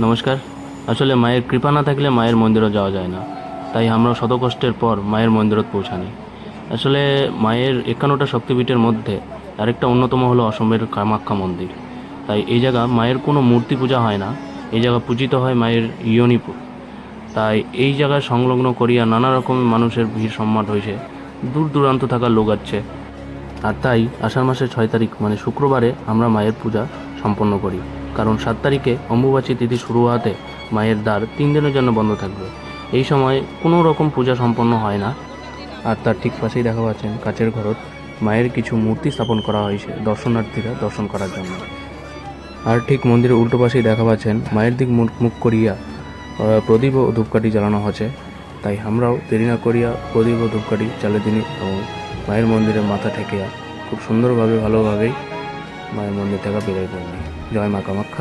নমস্কার। আসলে মায়ের কৃপা না থাকলে মায়ের মন্দিরও যাওয়া যায় না, তাই আমরা শত কষ্টের পর মায়ের মন্দিরত পৌঁছানি। আসলে মায়ের 51টা শক্তিপীঠের মধ্যে আরেকটা অন্যতম হলো অসমের কামাখ্যা মন্দির। তাই এই জায়গা মায়ের কোনো মূর্তি পূজা হয় না, এই জায়গা পূজিত হয় মায়ের ইয়নিপুর। তাই এই জায়গায় সংলগ্ন করিয়া নানা রকম মানুষের ভিড় সম্মাট হয়েছে, দূর দূরান্ত থাকা লোক আছে। আর তাই আষাঢ় মাসের 6 তারিখ মানে শুক্রবারে আমরা মায়ের পূজা সম্পন্ন করি, কারণ 7 তারিখে অম্বুবাচী তিথি শুরু হওয়াতে মায়ের দ্বার 3 দিনের জন্য বন্ধ থাকবে। এই সময় কোনো রকম পূজা সম্পন্ন হয় না। আর তার ঠিক পাশেই দেখা পাচ্ছেন কাচের ঘরত মায়ের কিছু মূর্তি স্থাপন করা হয়েছে দর্শনার্থীরা দর্শন করার জন্য। আর ঠিক মন্দিরের উল্টো পাশেই দেখা পাচ্ছেন মায়ের দিক মুখ মুখ করিয়া প্রদীপ ও ধূপকাঠি জ্বালানো হচ্ছে। তাই আমরাও দেরি না করিয়া প্রদীপ ও ধূপকাঠি জ্বালিয়ে দিনি এবং মায়ের মন্দিরে মাথা ঠেকিয়া খুব সুন্দরভাবে ভালোভাবেই মায়ের মন্দির থেকে বেরোয় পড়ি। জয় মা কামাখ্যা।